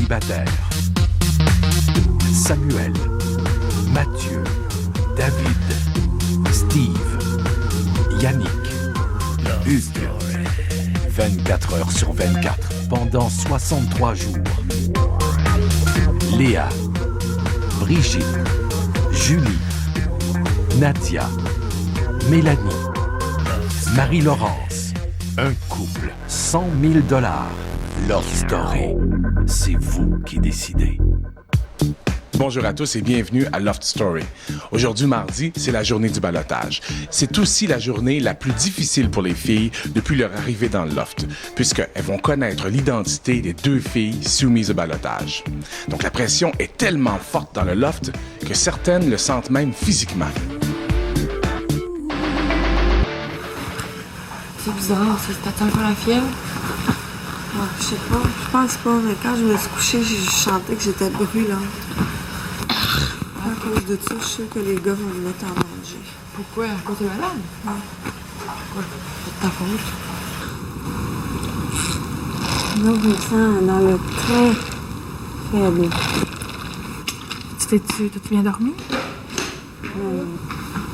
célibataires. Samuel, Mathieu, David, Steve, Yannick, Hugues. 24 heures sur 24, pendant 63 jours. Léa, Brigitte, Julie, Nadia, Mélanie, Marie-Laurence. Un couple, 100 000 $. Love Story, c'est vous qui décidez. Bonjour à tous et bienvenue à Loft Story. Aujourd'hui, mardi, c'est la journée du ballottage. C'est aussi la journée la plus difficile pour les filles depuis leur arrivée dans le loft, puisqu'elles vont connaître l'identité des 2 filles soumises au ballottage. Donc la pression est tellement forte dans le loft que certaines le sentent même physiquement. C'est bizarre, ça, c'était un peu la fièvre. Je sais pas, je pense pas, mais quand je me suis couchée, je chantais que j'étais brûlante. À cause de ça, je suis sûre que les gars vont me mettre en danger. Pourquoi? À cause de malade? Ouais. Pourquoi? C'est de ta faute. Là, je me sens dans le très faible. T'as-tu bien dormi?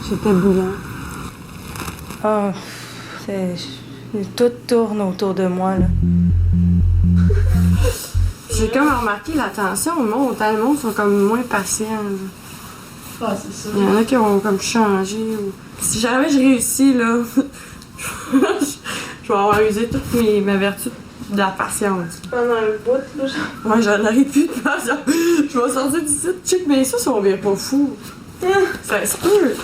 J'étais brûlante. Tout tourne autour de moi, là. J'ai comme remarqué la tension monte, le monde sont comme moins patients. Ah, c'est ça. Il y en a qui ont comme changé. Ou... Si jamais je réussis, là, je vais avoir usé toute ma vertu de la patience. Pendant le bout, là, Moi, j'en aurais plus de patience. Je vais sortir d'ici, check, mais ça, on vient pas fou. Ça se peut.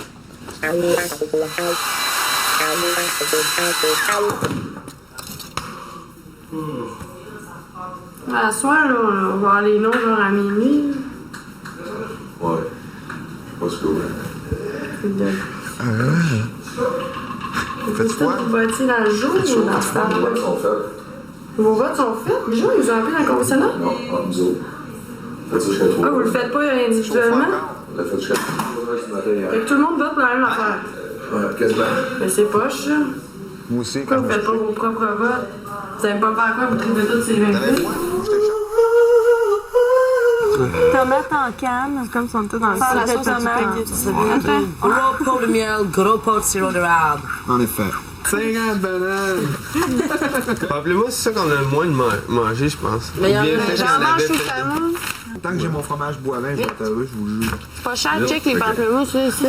À soir, là, on va voir les noms genre à minuit. Ouais. What's going Faites quoi? Vous votiez dans le jour ou dans le stade? Les votes sont faits. Vos votes sont faits? Déjà, ils vous ont appelé dans le conventionnel? Non, en nous autres. Faites ça jusqu'à 3. Ah, vous le faites pas individuellement? On l'a fait jusqu'à 3 ce matin. Fait que tout le monde vote pour la même affaire. Ouais, quasiment. Mais c'est poche, ça. Moi aussi. Pourquoi vous faites pas vos propres votes? Vous savez pas faire quoi? Vous traitez toutes ces mêmes filles? Tomate en canne, comme si on était dans le Faire la sud de sauce à tomate. Gros pot de miel, gros pot de sirop d'érable. En effet. 50 bananes! Rappelez-moi, c'est ça qu'on a le moins de manger, je pense. Mais il y en a Bien fait, j'en j'en mange avais tout fait. ça, moi. Tant que j'ai mon fromage boivin, je vais être heureux, je vous jure. C'est pas cher, check les pamplemousses, là, ici.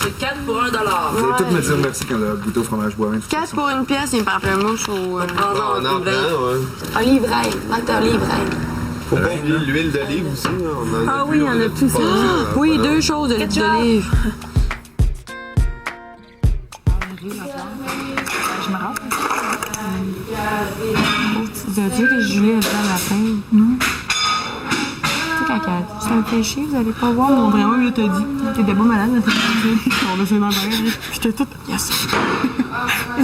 C'est 4 pour $1. Vous allez tous me dire merci quand le goûter au fromage boivin. 4 pour une pièce, les pamplemousses au... Ah, on en prend, ouais. Un livret, un livret. Faut pas oublier l'huile d'olive aussi, là. On en a Ah oui, il y en a plus. Oui, 2 choses de l'huile d'olive. Je me rappelle. Vous avez dit que Julie a dit à la fin. Non. Tu sais, quand elle a dit, ça me fait chier, vous allez pas voir mon vrai homme, là, t'as dit. T'étais pas malade, là, on va se demander. J'étais toute. Yes.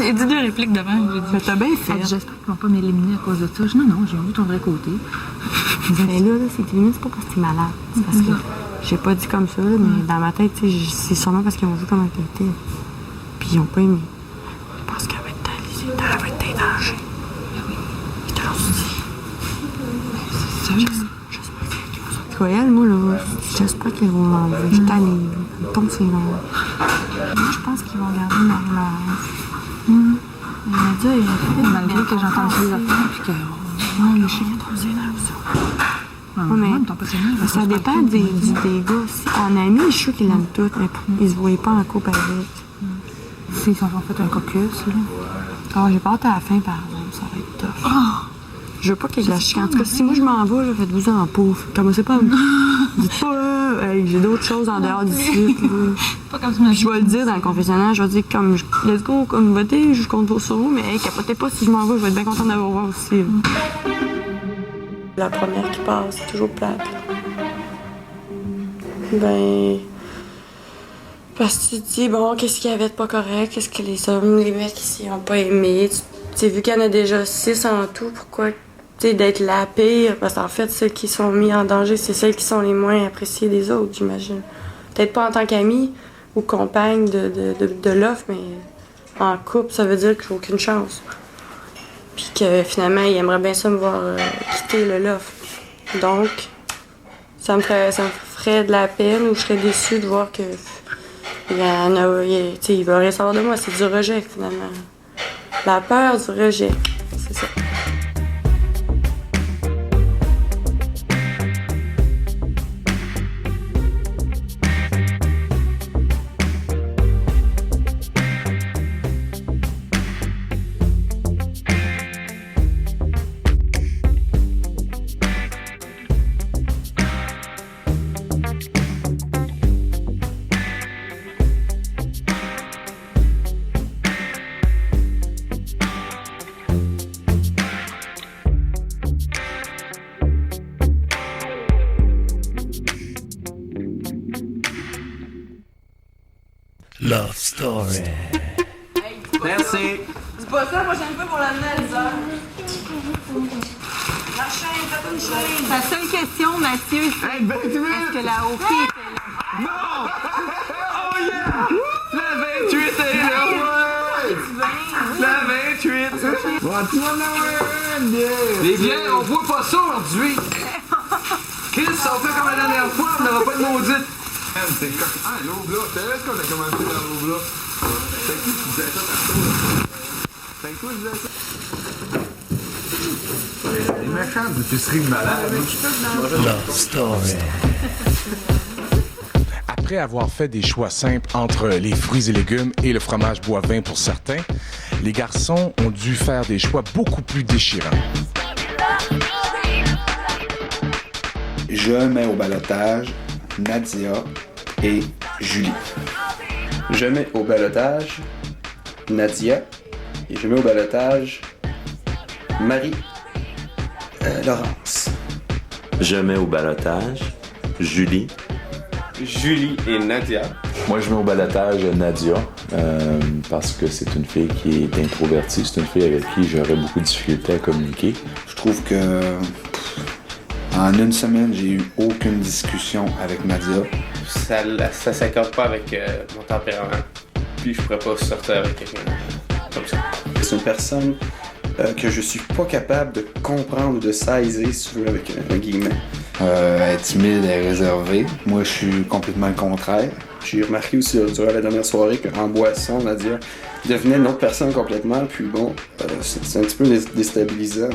J'ai dit 2 répliques devant. J'ai dit, t'as bien fait. J'espère qu'ils vont pas m'éliminer à cause de ça. Je dis, non, j'ai vu ton vrai côté. Mais là, c'est limite, c'est pas parce que t'es malade. C'est parce que j'ai pas dit comme ça, là, mais dans ma tête, tu sais, c'est sûrement parce qu'ils ont vu comment elle était. Puis ils ont pas aimé. Je pense qu'elle va être dangers. Je te l'ai dit. Tu vois, elle, moi, là, j'espère qu'ils vont m'enlever. Je suis tannée. Elle tombe sur les nerfs. Moi, je pense qu'ils vont garder Marie-Laurence. Elle m'a dit, malgré que j'ai entendu les affaires, puis que. Non, le chien est trop sénère, ça. Mais ça dépend des gars aussi. En ami, je suis sûre qu'ils l'aiment toutes, mais ils se voyaient pas en couple avec. S'ils s'en sont fait un caucus, là. Ah, j'ai peur à la fin, par exemple, ça va être tough. Je veux pas qu'il y ait de la chicane. En tout cas, si moi je m'en vais, faites-vous en pauvre. Commencez pas à me... Dites pas, hey, j'ai d'autres choses en dehors d'ici. Pas comme ça. Je vais le dire dans le confessionnal, je vais dire comme, let's go, comme votez, je compte pas sur vous, mais hey, capotez pas si je m'en vais, je vais être bien contente d'avoir voir aussi. La première qui passe, c'est toujours plate. Ben... Parce que tu te dis, bon, qu'est-ce qu'il y avait de pas correct? Qu'est-ce que les hommes, les mecs ici ont pas aimé? Tu sais, vu qu'il y en a déjà 6 en tout, pourquoi, tu sais, d'être la pire? Parce qu'en fait, celles qui sont mis en danger, c'est celles qui sont les moins appréciées des autres, j'imagine. Peut-être pas en tant qu'amie ou compagne de l'offre, mais en couple, ça veut dire que j'ai aucune chance. Puis que finalement, il aimerait bien ça me voir quitter le loft. Donc, ça me ferait de la peine ou je serais déçue de voir que il va rien savoir de moi. C'est du rejet, finalement. La peur du rejet, c'est ça. Love Story. Merci. C'est pas ça, la prochaine fois pour l'amener à 10 heures. La chaîne, faites une chaîne. La seule question, Mathieu, c'est est-ce que la OP était là? Non! Oh yeah! La 28 est là! Ouais! La 28! Bon, tu vas en avoir une bière! Les bières, on voit pas ça aujourd'hui. Chris, on fait comme la dernière fois, on n'aura pas de maudite. C'est comme... Ah, l'aube là! C'est vrai qu'on a commencé dans l'aube là. C'est qui qui disait ça tantôt? C'est toi qui disais ça? Les méchants d'épicerie de malade. Love Story. Après avoir fait des choix simples entre les fruits et légumes et le fromage boivin pour certains, les garçons ont dû faire des choix beaucoup plus déchirants. Je mets au ballottage Nadia et Julie. Je mets au ballottage Nadia et je mets au ballottage Marie-Laurence. Je mets au ballottage Julie et Nadia. Moi, je mets au ballottage Nadia parce que c'est une fille qui est introvertie. C'est une fille avec qui j'aurais beaucoup de difficultés à communiquer. Je trouve que en une semaine, j'ai eu aucune discussion avec Nadia. Ça s'accorde pas avec mon tempérament. Puis je pourrais pas sortir avec quelqu'un comme ça. C'est une personne que je suis pas capable de comprendre ou de saisir, si tu veux, avec un guillemet. Elle est timide et réservée. Moi, je suis complètement le contraire. J'ai remarqué aussi durant la dernière soirée qu'en boisson, Nadia devenait une autre personne complètement. Puis bon, c'est un petit peu déstabilisant.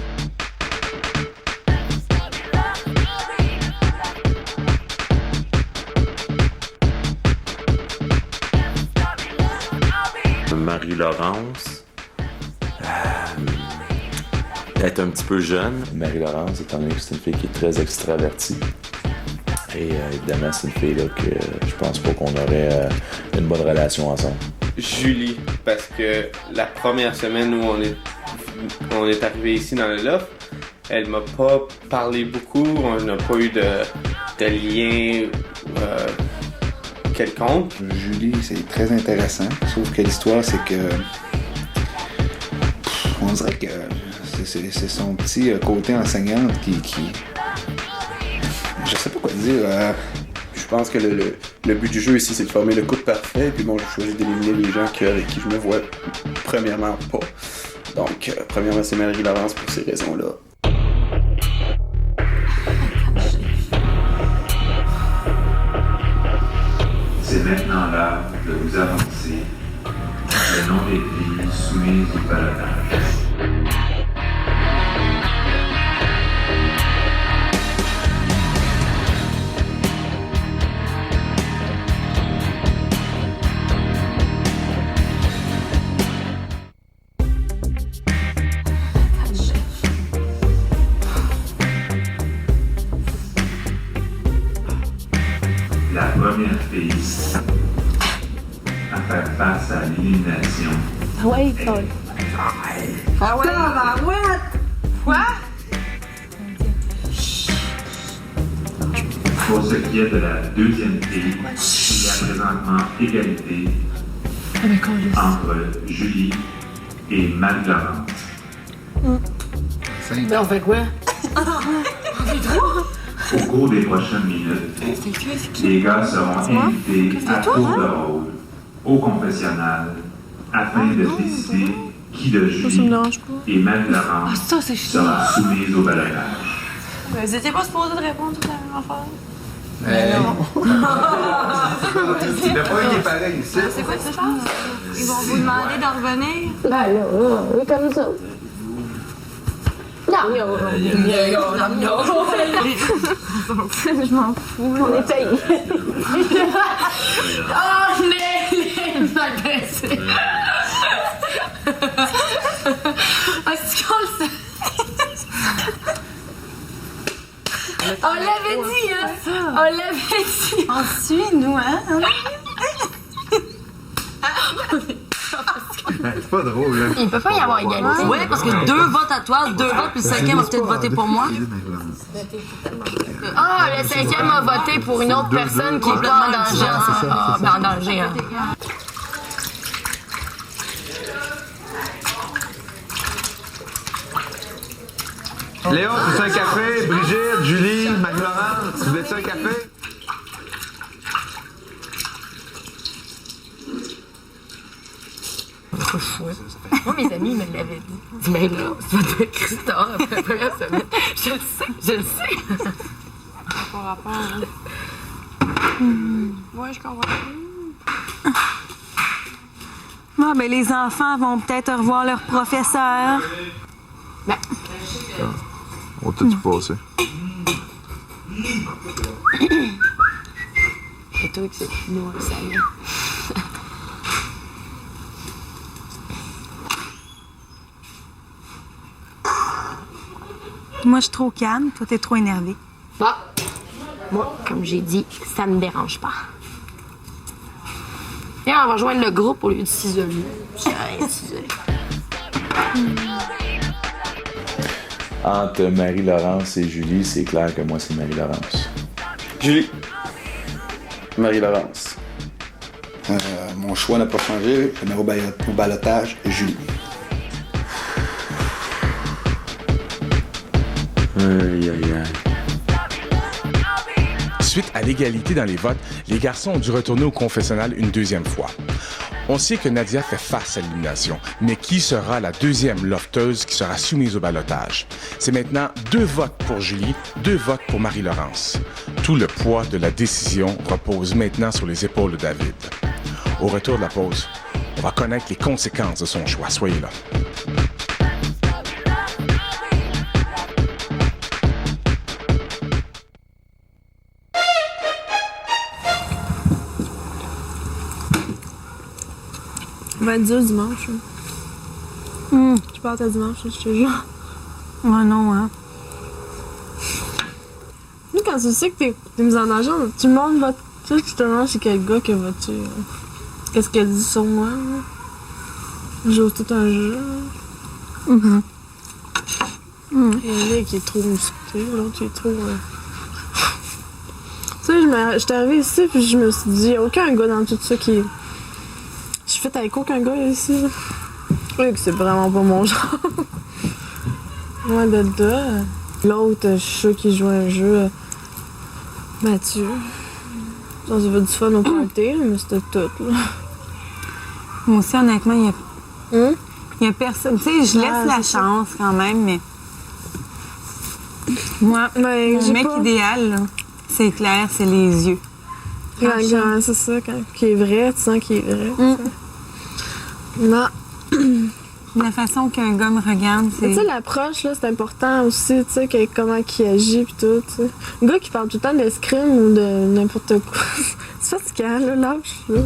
Marie-Laurence est un petit peu jeune. Marie-Laurence, étant donné que c'est une fille qui est très extravertie. Et évidemment, c'est une fille là, que je pense pas qu'on aurait une bonne relation ensemble. Julie, parce que la première semaine où on est arrivé ici dans le loft, elle m'a pas parlé beaucoup, on n'a pas eu de lien quelconque. Julie, c'est très intéressant, sauf que l'histoire, c'est que on dirait que c'est son petit côté enseignante qui... Je sais pas quoi dire. Je pense que le but du jeu ici, c'est de former le couple parfait. Puis bon, j'ai choisi d'éliminer les gens avec qui je me vois premièrement pas. Donc, premièrement, c'est Marie-Laurence pour ces raisons-là. C'est maintenant l'heure de vous annoncer le nom des filles soumises au ballottage. La première fille à faire face à l'élimination. Ah ouais, Paul. Ah ouais, ouais. Quoi? Pour ce qui est de la deuxième fille, il y a présentement égalité entre Julie et Marie-Laurence. Mais on fait quoi? Au cours des prochaines minutes, les gars seront invités à tour de rôle au confessionnal afin de décider qui de Julie et Marie-Laurence sera soumise au ballottage. Mais vous étiez pas supposé de répondre toute la même affaire. Mais non. Il n'y a pas un qui est pareil ici. C'est quoi que tu penses? Ils vont vous demander d'en revenir? Ben là, oui, comme ça. Non, je m'en fous, on est payé. Oh, les agressés! Est-ce qu'on le sait? On l'avait dit, hein? On l'avait dit! On suit, nous, hein? C'est pas drôle, là. Il peut pas y avoir égalité. Ouais, parce que 2 votes à toi, 2 votes, puis le 5e va peut-être voter pour moi. Ah, le 5e a voté pour une autre personne qui est pas en danger. Ah, ben en danger, hein. Léon, tu veux un café? Brigitte, Julie, Marie-Laurence, tu veux un café? Moi, mes amis me l'avaient dit. Mais là, c'est pas de Christophe après la première semaine. Je le sais. Pas rapport, hein? Ouais, je comprends. Ah, ben, les enfants vont peut-être revoir leur professeur. Ben. On t'a tout passé. C'est toi que c'est nous, on le savait. Moi, je suis trop calme. Toi, t'es trop énervé. Ah! Moi, comme j'ai dit, ça me dérange pas. Viens, on va rejoindre le groupe au lieu de s'isoler. C'est rien de s'isoler. Entre Marie-Laurence et Julie, c'est clair que moi, c'est Marie-Laurence. Julie. Marie-Laurence. Mon choix n'a pas changé. Je mets au ballottage Julie. Aïe, aïe, aïe. Suite à l'égalité dans les votes, les garçons ont dû retourner au confessionnal une deuxième fois. On sait que Nadia fait face à l'élimination, mais qui sera la deuxième lofteuse qui sera soumise au ballottage? C'est maintenant 2 votes pour Julie, 2 votes pour Marie-Laurence. Tout le poids de la décision repose maintenant sur les épaules de David. Au retour de la pause, on va connaître les conséquences de son choix. Soyez là. On va être dur dimanche. Je parte à dimanche, je te jure. Ouais, non, hein. Nous, quand tu sais que t'es mise en danger, tout le monde va. Tu sais, tu te demandes c'est quel gars qui va tuer. Qu'est-ce qu'elle dit sur moi? Je joue tout un jeu. Il y en a qui est trop musclé, l'autre qui est trop. Tu sais, j'étais arrivée ici, puis je me suis dit, il n'y a aucun gars dans tout ça qui. Je suis faite avec aucun gars ici. Oui, que c'est vraiment pas mon genre. Loin de là. L'autre, je suis sûre qu'il joue un jeu. Mathieu. Ça veut du fun au party, mais c'était tout, là. Moi aussi, honnêtement, il y a personne. Tu sais, je laisse la chance quand même, mais. Moi, mon mec idéal, là, c'est clair, c'est les yeux. C'est ça, quand qui est vrai, tu sens qu'il est vrai. Non. La façon qu'un gars me regarde, c'est. Tu sais, l'approche, là, c'est important aussi, tu sais, comment il agit pis tout, tu sais. Un gars qui parle tout le temps d'escrime ou de n'importe quoi. C'est fatigant, là, lâche, là.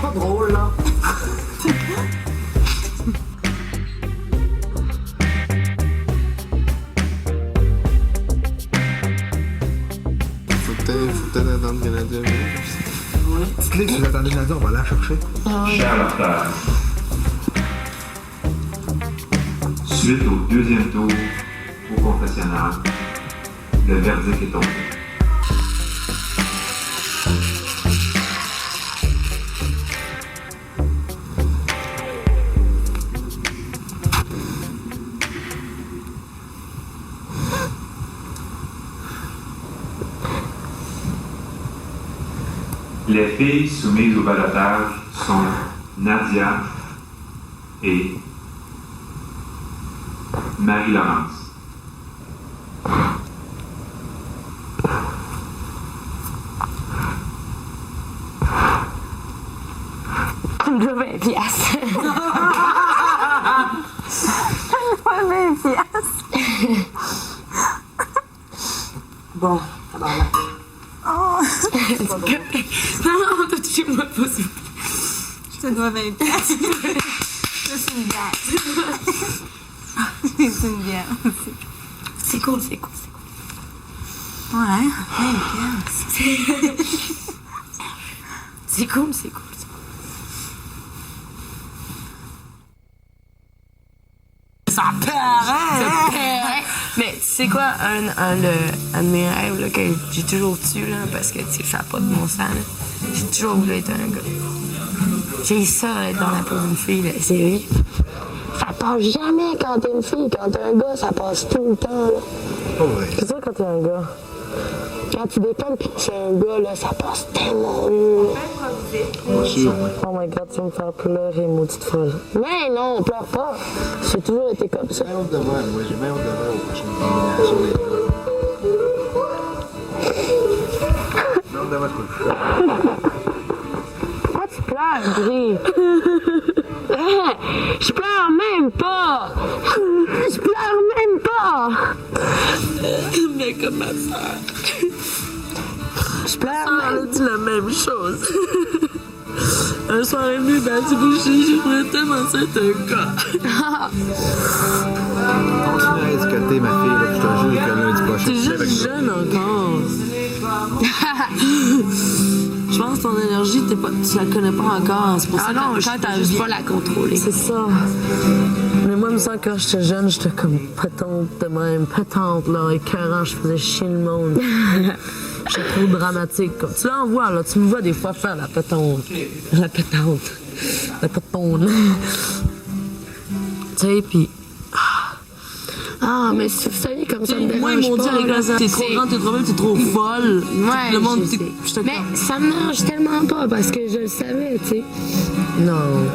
Pas drôle, là. Faut peut-être attendre que Nadia vienne. Dites-les que vous attendez Nadia, on va la chercher. Chers locataires, Suite au deuxième tour au confessionnal, le verdict est tombé. Les filles soumises au ballottage sont Nadia et Marie-Laurence. Tu me dois 20 piastres. Pas 20 piastres. Bon, ça va là. Oh! Non, touchez-moi pas, s'il vous plaît. Je te dois 20 piastres. C'est une bière. C'est une bière. C'est cool, c'est cool, c'est cool. Ouais, 20 piastres. C'est cool, c'est cool. Ça paraît! Mais tu sais quoi, un de mes rêves là, que j'ai toujours tué, là, parce que ça n'a pas de bon sens, là. J'ai toujours voulu être un gars. J'ai ça être dans la peau d'une fille, là, c'est vrai. Ça passe jamais quand t'es une fille. Quand t'es un gars, ça passe tout le temps. Là. Oh ouais. C'est ça quand t'es un gars. Quand tu déconnes pis que c'est un gars, là, ça passe tellement mieux. Oh my god, tu vas me faire pleurer, maudite folle. Mais non, pleure pas. J'ai toujours été comme ça. J'ai même honte de voir, moi. J'ai même honte de voir aux prochaines éliminations des gars. J'ai honte de voir tout. Pourquoi tu pleures, Gris? Je pleure même pas! Je pleure même pas! Mais comme ma soeur. Je pleure, elle a dit la même chose. Un soir et demi, ben tu boucher, je voulais tellement ça être un gars. Continue à éduquer ma fille, là, puis je te jure que lundi prochain. T'es juste jeune encore. Je pense que ton énergie, tu la connais pas encore. C'est pour ça que quand t'as juste pas la contrôler. C'est ça. Mais moi, il me semble que quand j'étais jeune, j'étais comme pétante de même. Pétante, là, écœurant, je faisais chier le monde. J'étais trop dramatique. Comme, tu l'envoies, là, tu me vois des fois faire la pétante. La pétante. La pétante. Tu sais, pis... Ah, mais c'est ça, comme ça. Moi, ils m'ont dit, les gars, t'es trop grande, t'es trop belle, t'es trop folle. Ouais, le monde, mais ça me dérange tellement pas parce que je le savais, tu sais. Non.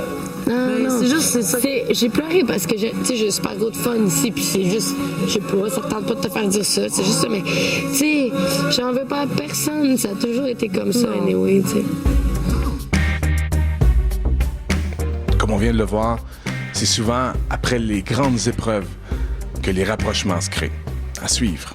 Non. C'est juste, c'est ça. J'ai pleuré parce que, tu sais, j'ai super gros de fun ici, puis c'est juste, je sais pas, ça te tente pas de te faire dire ça, c'est juste ça, mais, tu sais, j'en veux pas à personne, ça a toujours été comme ça, anyway, tu sais. Comme on vient de le voir, c'est souvent après les grandes épreuves que les rapprochements se créent. À suivre.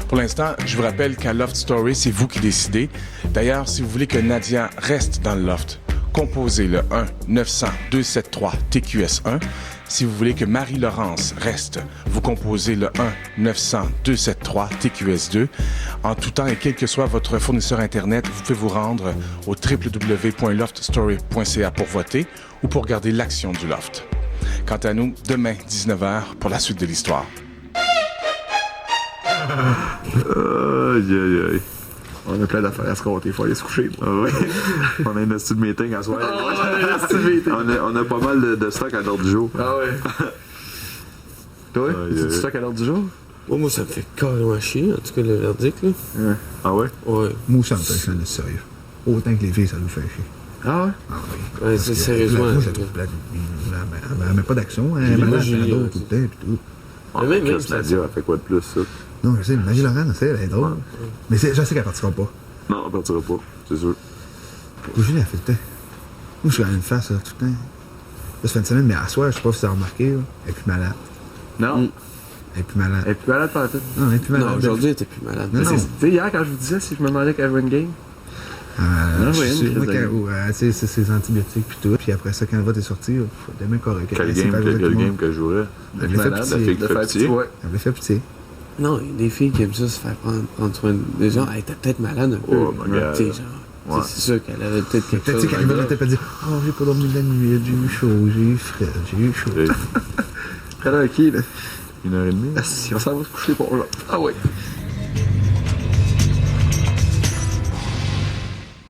Pour l'instant, je vous rappelle qu'à Loft Story, c'est vous qui décidez. D'ailleurs, si vous voulez que Nadia reste dans le loft, composez le 1-900-273-TQS1. Si vous voulez que Marie-Laurence reste, vous composez le 1-900-273-TQS2. En tout temps et quel que soit votre fournisseur Internet, vous pouvez vous rendre au www.loftstory.ca pour voter ou pour garder l'action du Loft. Quant à nous, demain, 19h, pour la suite de l'histoire. Aïe. On a plein d'affaires à se compter, il faut aller se coucher. Ah ouais. On a une astuce de meeting à soir. On a pas mal de stock à l'ordre du jour. Ah ouais. Toi, tu du stock à l'ordre du jour? Moi, ça me fait carrément chier, en tout cas, le verdict, là. Ouais. Ah ouais? Ouais. Moi, ça me fait chier, sérieux. Autant que les filles, ça nous fait chier. Ah ouais? Ah oui. Ouais, c'est sérieusement. Moi, je trouve plate. Elle met pas d'action, elle met tout le temps, pis tout. Mais même Nadia, elle fait quoi de plus, ça? Non, je sais, Marie-Laurence, elle est drôle. Mais je sais qu'elle partira pas. Non, elle partira pas, c'est sûr. Julie, elle fait le temps. Moi, je suis à une face, là, tout le temps. Là, ça fait une semaine, mais à soir, je sais pas si tu as remarqué, là, elle est plus malade. Non. Elle est plus malade. Elle est plus malade par tout. Non, elle est plus malade. Non, aujourd'hui, elle était plus malade. Tu sais, hier, quand je vous disais si je me demandais qu'elle avait une game, c'est ses antibiotiques puis tout. Puis après ça, quand le vote est sorti, il faut demain correct. Quel game qu'elle jouerait? Elle avait fait pitié. Elle avait fait pitié. Non, il y a des filles qui aiment ça se faire prendre soin des gens. Elle était peut-être malade un peu. Oh, my God. C'est sûr qu'elle avait peut-être quelque chose. Peut-être qu'elle va peut-être pas dire « Oh, j'ai pas dormi la nuit, j'ai eu chaud, j'ai eu frais, j'ai eu chaud. » Près là, qui, là? 1h30. Ah, si, on s'en va se coucher pour là. Ah ouais.